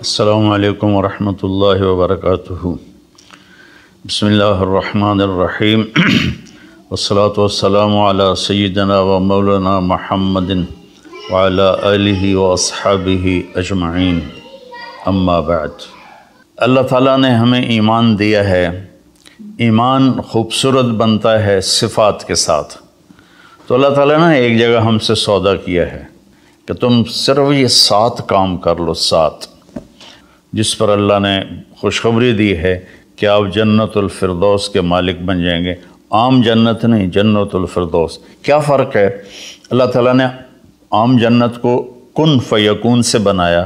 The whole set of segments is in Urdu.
السلام علیکم ورحمۃ اللہ وبرکاتہ۔ بسم اللہ الرحمن الرحیم والصلاة والسلام علی سیدنا و مولانا محمد وعلی آلہ واصحابہ اجمعین، اما بعد۔ اللہ تعالیٰ نے ہمیں ایمان دیا ہے۔ ایمان خوبصورت بنتا ہے صفات کے ساتھ۔ تو اللہ تعالیٰ نے ایک جگہ ہم سے سودا کیا ہے کہ تم صرف یہ 7 کام کر لو، 7، جس پر اللہ نے خوشخبری دی ہے کہ آپ جنت الفردوس کے مالک بن جائیں گے۔ عام جنت نہیں، جنت الفردوس۔ کیا فرق ہے؟ اللہ تعالیٰ نے عام جنت کو کن فیکون سے بنایا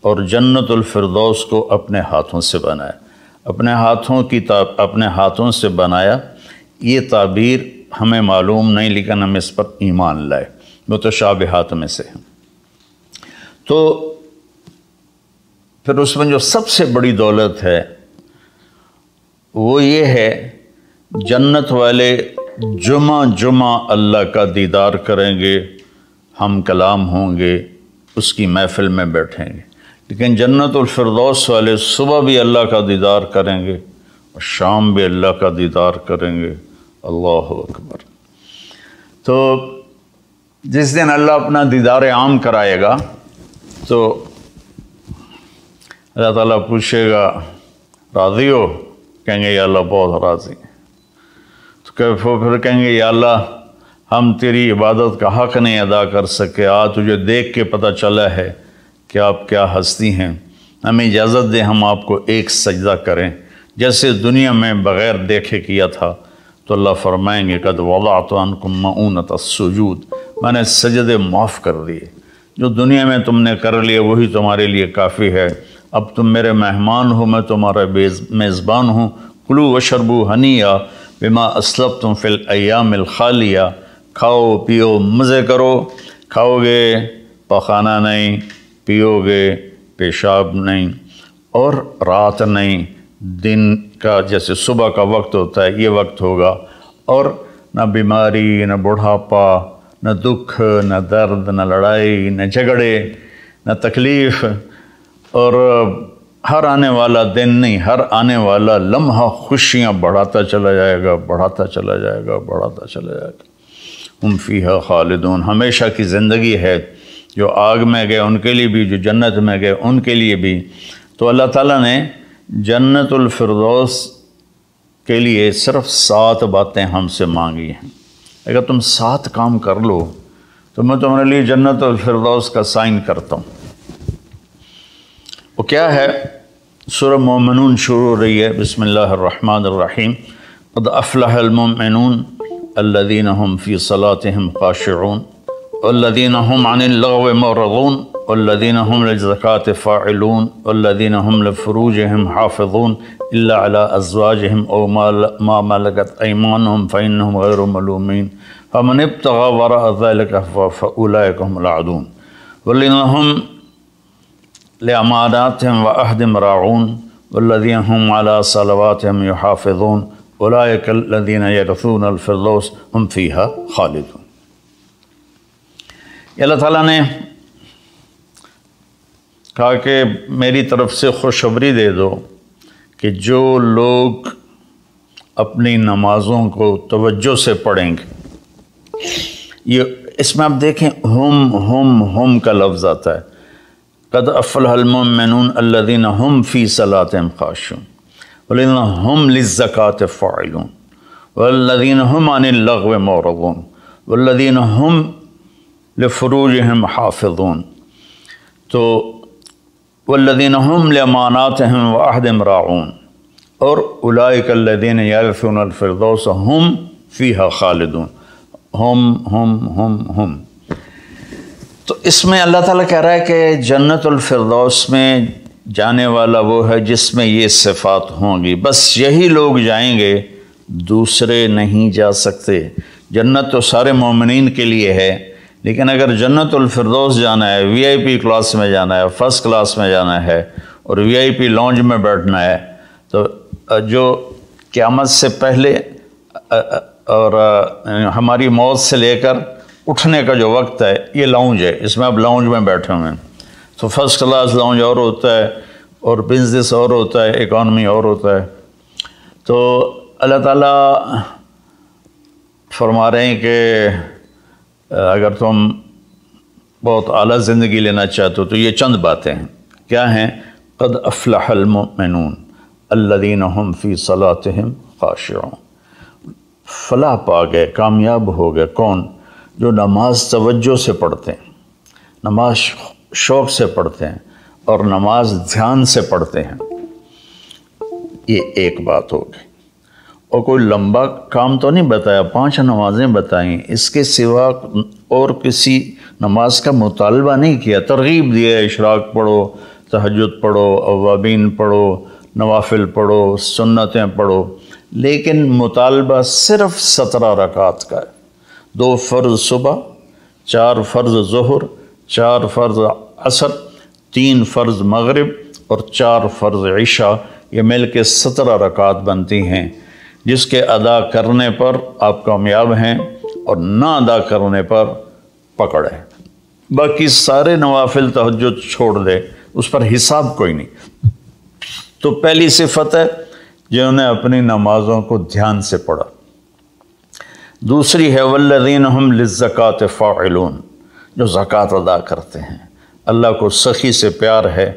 اور جنت الفردوس کو اپنے ہاتھوں سے بنایا۔ اپنے ہاتھوں سے بنایا، یہ تعبیر ہمیں معلوم نہیں، لیکن ہم اس پر ایمان لائے، متشابہات میں سے ہیں۔ تو پھر اس میں جو سب سے بڑی دولت ہے وہ یہ ہے، جنت والے جمعہ اللہ کا دیدار کریں گے، ہم کلام ہوں گے، اس کی محفل میں بیٹھیں گے۔ لیکن جنت الفردوس والے صبح بھی اللہ کا دیدار کریں گے اور شام بھی اللہ کا دیدار کریں گے۔ اللہ اکبر۔ تو جس دن اللہ اپنا دیدار عام کرائے گا تو اللہ تعالیٰ پوچھے گا، راضی ہو؟ کہیں گے یا اللہ بہت راضی۔ تو پھر کہیں گے یا اللہ ہم تیری عبادت کا حق نہیں ادا کر سکے، تجھے دیکھ کے پتہ چلا ہے کہ آپ کیا ہستی ہیں، ہمیں اجازت دیں ہم آپ کو ایک سجدہ کریں جیسے دنیا میں بغیر دیکھے کیا تھا۔ تو اللہ فرمائیں گے قد وضعت عنکم مؤونۃ السجود، میں نے سجدے معاف کر دیے، جو دنیا میں تم نے کر لیے وہی تمہارے لیے کافی ہے۔ اب تم میرے مہمان ہو، میں تمہارا میزبان ہوں۔ کلوا واشربوا ہنیئا بما اسلفتم فی الایام الخالیہ، کھاؤ پیو مزے کرو، کھاؤ گے پخانہ نہیں، پیو گے پیشاب نہیں، اور رات نہیں، دن کا جیسے صبح کا وقت ہوتا ہے یہ وقت ہوگا، اور نہ بیماری، نہ بڑھاپا، نہ دکھ، نہ درد، نہ لڑائی، نہ جھگڑے، نہ تکلیف، اور ہر آنے والا دن نہیں، ہر آنے والا لمحہ خوشیاں بڑھاتا چلا جائے گا، بڑھاتا چلا جائے گا، بڑھاتا چلا جائے گا۔ ہم فیہا خالدون، ہمیشہ کی زندگی ہے، جو آگ میں گئے ان کے لیے بھی، جو جنت میں گئے ان کے لیے بھی۔ تو اللہ تعالیٰ نے جنت الفردوس کے لیے صرف 7 باتیں ہم سے مانگی ہیں۔ اگر تم 7 کام کر لو تو میں تمہارے لیے جنت الفردوس کا سائن کرتا ہوں۔ وہ کیا ہے؟ سورہ مومنون شروع ہو رہی ہے، بسم اللہ الرحمن الرحیم۔ قد افلح المؤمنون الذین هم فی صلاتهم خاشعون والذین هم عن اللغو معرضون والذین هم للزکاة فاعلون والذین هم لفروجهم حافظون الا على ازواجهم او ما ملكت ايمانهم فانهم غیر ملومین فمن ابتغى وراء ذلك فاولئک هم العادون والذین هم لأماناتهم وعهدهم راعون والذین هم على صلواتهم يحافظون اولئک الذین یرثون الفردوس هم فیہا خالدون۔ اللہ تعالیٰ نے کہا کہ میری طرف سے خوشخبری دے دو کہ جو لوگ اپنی نمازوں کو توجہ سے پڑھیں گے، یہ اس میں آپ دیکھیں ہم کا لفظ آتا ہے۔ قد افلح المؤمنون الذین هم فی صلاتهم خاشعون والذین هم للزکاة فاعلون والذین هم عن اللغو معرضون والذین هم لفروجهم حافظون، تو والذین هم لأماناتهم وعهدهم راعون، اور اولئک الذین یرثون الفردوس هم فیہا خالدون۔ ہم تو اس میں اللہ تعالیٰ کہہ رہا ہے کہ جنت الفردوس میں جانے والا وہ ہے جس میں یہ صفات ہوں گی، بس یہی لوگ جائیں گے، دوسرے نہیں جا سکتے۔ جنت تو سارے مومنین کے لیے ہے، لیکن اگر جنت الفردوس جانا ہے، وی آئی پی کلاس میں جانا ہے، فرسٹ کلاس میں جانا ہے، اور وی آئی پی لانج میں بیٹھنا ہے، تو جو قیامت سے پہلے اور ہماری موت سے لے کر اٹھنے کا جو وقت ہے یہ لاؤنج ہے، اس میں آپ لاؤنج میں بیٹھے ہوئے ہیں۔ تو فرسٹ کلاس لاؤنج اور ہوتا ہے، اور بزنس اور ہوتا ہے، اکانومی اور ہوتا ہے۔ تو اللہ تعالیٰ فرما رہے ہیں کہ اگر تم بہت اعلیٰ زندگی لینا چاہتے ہو تو یہ چند باتیں ہیں۔ کیا ہیں؟ قد افلح المؤمنون الذین هم فی صلاتهم خاشعون۔ فلاح پا گئے، کامیاب ہو گئے کون؟ جو نماز توجہ سے پڑھتے ہیں، نماز شوق سے پڑھتے ہیں اور نماز دھیان سے پڑھتے ہیں۔ یہ ایک بات ہو گئی۔ اور کوئی لمبا کام تو نہیں بتایا، 5 نمازیں بتائیں، اس کے سوا اور کسی نماز کا مطالبہ نہیں کیا، ترغیب دیا، اشراق پڑھو، تہجد پڑھو، اوابین پڑھو، نوافل پڑھو، سنتیں پڑھو، لیکن مطالبہ صرف 17 رکعت کا ہے۔ 2 فرض صبح، 4 فرض ظہر، 4 فرض عصر، 3 فرض مغرب اور 4 فرض عشاء، یہ مل کے 17 رکعت بنتی ہیں، جس کے ادا کرنے پر آپ کامیاب ہیں اور نہ ادا کرنے پر پکڑ ہے۔ باقی سارے نوافل تہجد چھوڑ دے، اس پر حساب کوئی نہیں۔ تو پہلی صفت ہے جنہوں نے اپنی نمازوں کو دھیان سے پڑھا۔ دوسری ہے والذین هم للزکاۃ فاعلون، جو زکوٰۃ ادا کرتے ہیں۔ اللہ کو سخی سے پیار ہے،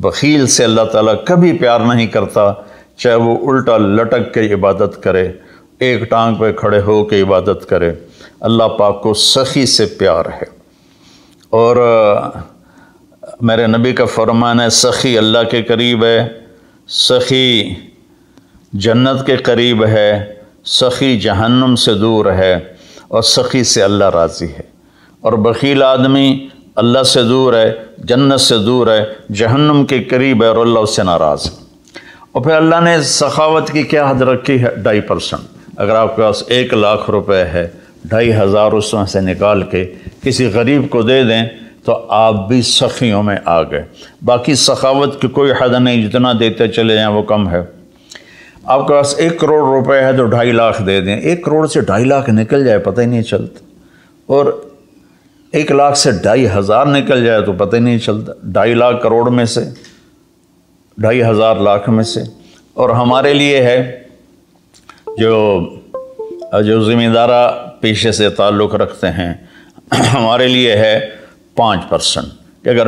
بخیل سے اللہ تعالیٰ کبھی پیار نہیں کرتا، چاہے وہ الٹا لٹک کے عبادت کرے، ایک ٹانگ پہ کھڑے ہو کے عبادت کرے، اللہ پاک کو سخی سے پیار ہے۔ اور میرے نبی کا فرمان ہے سخی اللہ کے قریب ہے، سخی جنت کے قریب ہے، سخی جہنم سے دور ہے، اور سخی سے اللہ راضی ہے۔ اور بخیل آدمی اللہ سے دور ہے، جنت سے دور ہے، جہنم کے قریب ہے اور اللہ اس سے ناراض ہے۔ اور پھر اللہ نے سخاوت کی کیا حد رکھی ہے؟ 2.5%۔ اگر آپ کے پاس 1 لاکھ روپے ہے، 2,500 اس میں سے نکال کے کسی غریب کو دے دیں تو آپ بھی سخیوں میں آ گئے۔ باقی سخاوت کی کوئی حد نہیں، جتنا دیتے چلے جائیں وہ کم ہے۔ آپ کے پاس 1 کروڑ روپے ہے تو 2.5 لاکھ دے دیں، 1 کروڑ سے 2.5 لاکھ نکل جائے پتہ ہی نہیں چلتا، اور 1 لاکھ سے 2,500 نکل جائے تو پتہ ہی نہیں چلتا، 2.5 لاکھ کروڑ میں سے، 2,500 لاکھ میں سے۔ اور ہمارے لیے ہے جو ذمہ پیشے سے تعلق رکھتے ہیں، ہمارے لیے ہے 5%، کہ اگر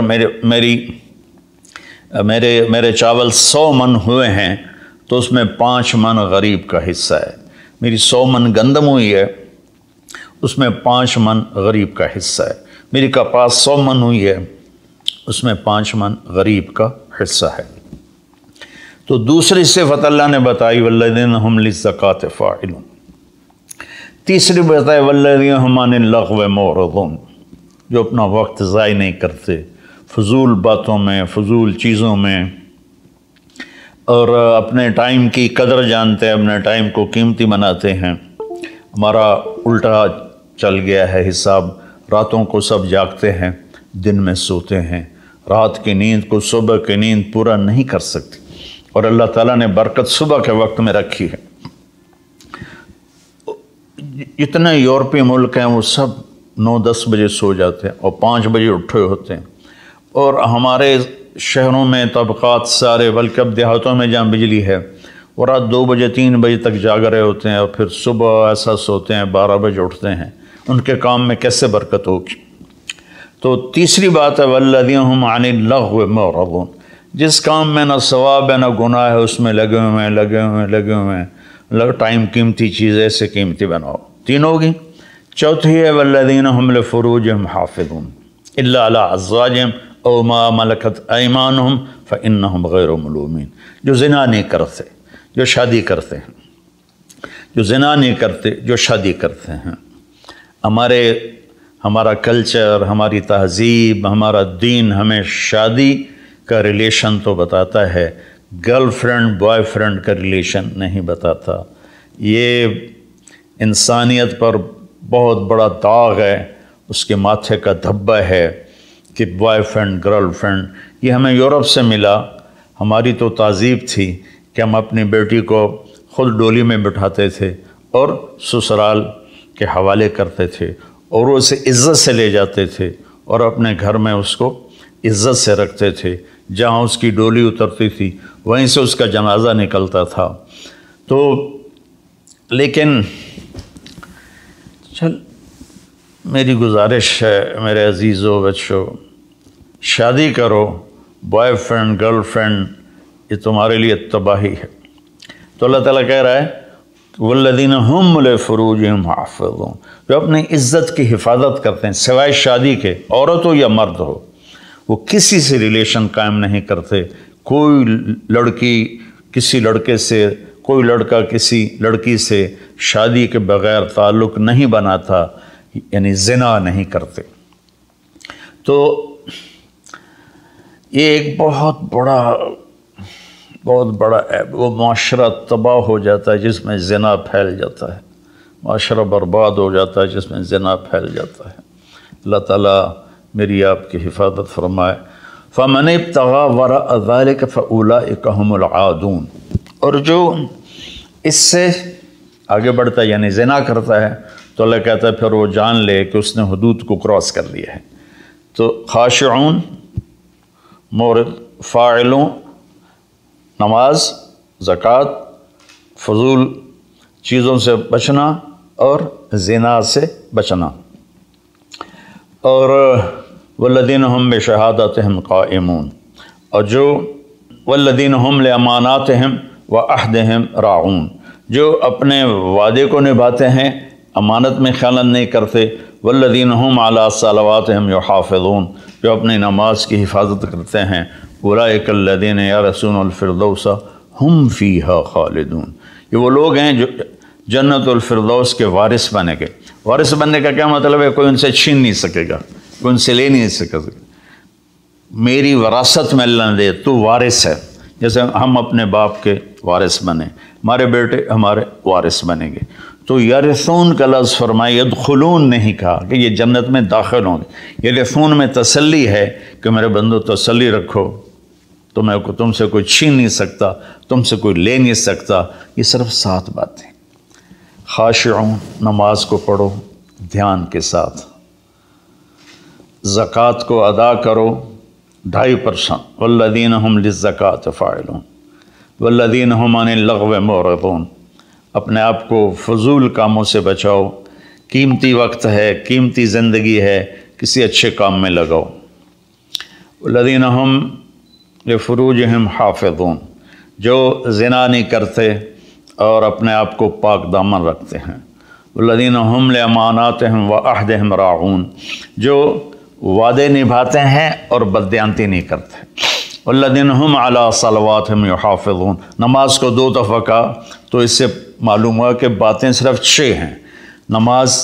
میرے چاول 100 من ہوئے ہیں تو اس میں 5 من غریب کا حصہ ہے۔ میری 100 من گندم ہوئی ہے، اس میں 5 من غریب کا حصہ ہے۔ میری کپاس 100 من ہوئی ہے، اس میں 5 من غریب کا حصہ ہے۔ تو دوسری صفت اللہ نے بتائی والذین هم للزکاۃ فاعلون۔ تیسری بتائی والذین هم عن اللغو معرضون، جو اپنا وقت ضائع نہیں کرتے فضول باتوں میں، فضول چیزوں میں، اور اپنے ٹائم کی قدر جانتے ہیں، اپنے ٹائم کو قیمتی بناتے ہیں۔ ہمارا الٹا چل گیا ہے حساب، راتوں کو سب جاگتے ہیں، دن میں سوتے ہیں، رات کی نیند کو صبح کی نیند پورا نہیں کر سکتی، اور اللہ تعالیٰ نے برکت صبح کے وقت میں رکھی ہے۔ جتنے یورپی ملک ہیں وہ سب 9-10 بجے سو جاتے ہیں اور 5 بجے اٹھے ہوتے ہیں، اور ہمارے شہروں میں طبقات سارے، بلکہ اب دیہاتوں میں جہاں بجلی ہے وہ رات 2 بجے 3 بجے تک جاگ رہے ہوتے ہیں، اور پھر صبح ایسا سوتے ہیں 12 بجے اٹھتے ہیں۔ ان کے کام میں کیسے برکت ہوگی؟ تو تیسری بات ہے والذین هم عن اللغو معرضون، جس کام میں نہ ثواب ہے نہ گناہ ہے اس میں لگے ہوئے ہیں، ٹائم قیمتی چیز ایسے قیمتی بناؤ۔ 3 ہوگی۔ چوتھی ہے والذین هم لفروجهم حافظون الا علی ازواجہم او ما ملکت ایمانہم فانہم غیر ملومین، جو زنا نہیں کرتے، جو شادی کرتے ہیں، جو زنا نہیں کرتے، جو شادی کرتے ہیں۔ ہمارا کلچر، ہماری تہذیب، ہمارا دین ہمیں شادی کا ریلیشن تو بتاتا ہے، گرل فرینڈ بوائے فرینڈ کا ریلیشن نہیں بتاتا۔ یہ انسانیت پر بہت بڑا داغ ہے، اس کے ماتھے کا دھبہ ہے کہ بوائے فرینڈ گرل فرینڈ، یہ ہمیں یورپ سے ملا۔ ہماری تو تہذیب تھی کہ ہم اپنی بیٹی کو خود ڈولی میں بٹھاتے تھے اور سسرال کے حوالے کرتے تھے، اور اسے عزت سے لے جاتے تھے اور اپنے گھر میں اس کو عزت سے رکھتے تھے۔ جہاں اس کی ڈولی اترتی تھی وہیں سے اس کا جنازہ نکلتا تھا۔ تو لیکن چل میری گزارش ہے میرے عزیزو بچوں، شادی کرو، بوائے فرینڈ گرل فرینڈ یہ تمہارے لیے تباہی ہے۔ تو اللہ تعالیٰ کہہ رہا ہے والذین هم لفروجہم حافظون، جو اپنی عزت کی حفاظت کرتے ہیں سوائے شادی کے، عورت ہو یا مرد ہو، وہ کسی سے ریلیشن قائم نہیں کرتے۔ کوئی لڑکی کسی لڑکے سے، کوئی لڑکا کسی لڑکی سے شادی کے بغیر تعلق نہیں بناتا، یعنی زنا نہیں کرتے۔ تو یہ ایک بہت بڑا وہ معاشرہ تباہ ہو جاتا ہے جس میں زنا پھیل جاتا ہے، معاشرہ برباد ہو جاتا ہے جس میں زنا پھیل جاتا ہے۔ اللہ تعالیٰ میری آپ کی حفاظت فرمائے۔ فَمَنِ ابْتَغَىٰ وَرَاءَ ذَلِكَ فَأُولَٰئِكَ هُمُ الْعَادُونَ، اور جو اس سے آگے بڑھتا ہے یعنی زنا کرتا ہے تو اللہ کہتا ہے پھر وہ جان لے کہ اس نے حدود کو کراس کر لیا ہے۔ تو خاشعون، مورد، فاعلون، نماز، زکوٰۃ، فضول چیزوں سے بچنا اور زنا سے بچنا، اور والذین هم بشہادتہم قائمون، اور جو والذین هم لاماناتہم وعہدہم راعون، جو اپنے وعدے کو نبھاتے ہیں، امانت میں خیانت نہیں کرتے۔ والذین هم علی صلواتہم یحافظون، جو اپنی نماز کی حفاظت کرتے ہیں۔ اولئک الذین یرثون الفردوس ہم فیہا خالدون، یہ وہ لوگ ہیں جو جنت الفردوس کے وارث بنے گے۔ وارث بننے کا کیا مطلب ہے؟ کوئی ان سے چھین نہیں سکے گا، کوئی ان سے لے نہیں سکے گا۔ میری وراثت میں اللہ نے دے، تو وارث ہے، جیسے ہم اپنے باپ کے وارث بنے، ہمارے بیٹے ہمارے وارث بنیں گے۔ تو یرثون کا لفظ فرمائے، یدخلون نہیں کہا کہ یہ جنت میں داخل ہوں گے۔ یرثون میں تسلی ہے کہ میرے بندو تسلی رکھو، تم سے کوئی چھین نہیں سکتا، تم سے کوئی لے نہیں سکتا۔ یہ صرف 7 باتیں۔ خاشعون، نماز کو پڑھو دھیان کے ساتھ، زکوٰۃ کو ادا کرو 2.5%، والذین هم للزکاۃ فاعلون، والذین هم عن اللغو معرضون، اپنے آپ کو فضول کاموں سے بچاؤ، قیمتی وقت ہے، قیمتی زندگی ہے، کسی اچھے کام میں لگاؤ۔ والذین هم لفروجہم حافظون، جو زنا نہیں کرتے اور اپنے آپ کو پاک دامن رکھتے ہیں۔ والذین هم لاماناتہم وعہدہم راعون، جو وعدے نبھاتے ہیں اور بددیانتی نہیں کرتے۔ والذین هم علی صلواتہم یحافظون، نماز کو 2 دفعہ کہا تو اس سے معلوم ہوا کہ باتیں صرف 6 ہیں۔ نماز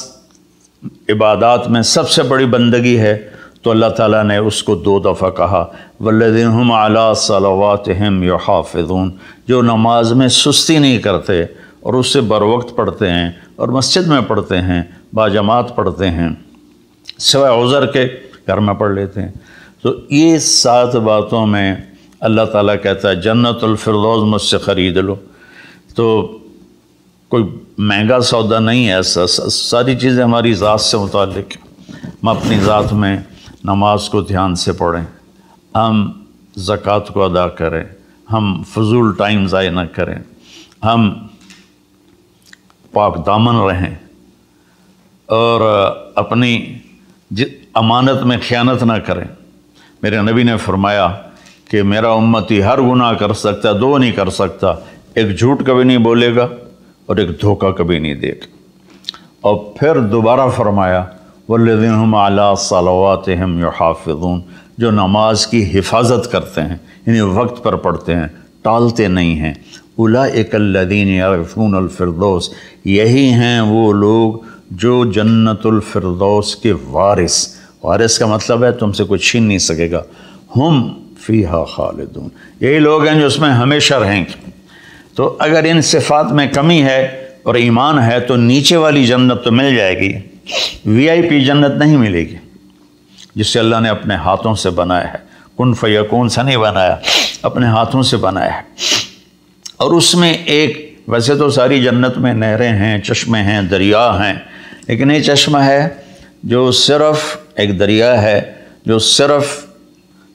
عبادات میں سب سے بڑی بندگی ہے، تو اللہ تعالیٰ نے اس کو 2 دفعہ کہا۔ والذین هم علی صلواتہم یحافظون، جو نماز میں سستی نہیں کرتے اور اس سے بر وقت پڑھتے ہیں اور مسجد میں پڑھتے ہیں، باجماعت پڑھتے ہیں، سوائے عذر کے گھر میں پڑھ لیتے ہیں۔ تو یہ 7 باتوں میں اللہ تعالیٰ کہتا ہے جنت الفردوس مجھ سے خرید لو۔ تو کوئی مہنگا سودا نہیں ہے ایسا، ساری چیزیں ہماری ذات سے متعلق ہیں۔ ہم اپنی ذات میں نماز کو دھیان سے پڑھیں، ہم زکوٰۃ کو ادا کریں، ہم فضول ٹائم ضائع نہ کریں، ہم پاک دامن رہیں اور اپنی امانت میں خیانت نہ کریں۔ میرے نبی نے فرمایا کہ میرا امتی ہر گناہ کر سکتا ہے، 2 نہیں کر سکتا، ایک جھوٹ کبھی نہیں بولے گا اور ایک دھوکہ کبھی نہیں دے گا۔ اور پھر دوبارہ فرمایا والذین هم علی صلواتہم یحافظون، جو نماز کی حفاظت کرتے ہیں، یعنی وقت پر پڑھتے ہیں، ٹالتے نہیں ہیں۔ اولئک الذین یرثون الفردوس، یہی ہیں وہ لوگ جو جنت الفردوس کے وارث کا مطلب ہے تم سے کوئی چھین نہیں سکے گا۔ ہم فیہا خالدون، یہی لوگ ہیں جو اس میں ہمیشہ رہیں گے۔ تو اگر ان صفات میں کمی ہے اور ایمان ہے تو نیچے والی جنت تو مل جائے گی، VIP جنت نہیں ملے گی، جسے اللہ نے اپنے ہاتھوں سے بنایا ہے، کن فیکون سے نہیں بنایا، اپنے ہاتھوں سے بنایا ہے۔ اور اس میں ایک، ویسے تو ساری جنت میں نہریں ہیں، چشمے ہیں، دریا ہیں، لیکن یہ چشمہ ہے جو صرف ایک دریا ہے جو صرف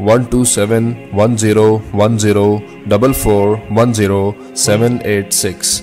127101044100786,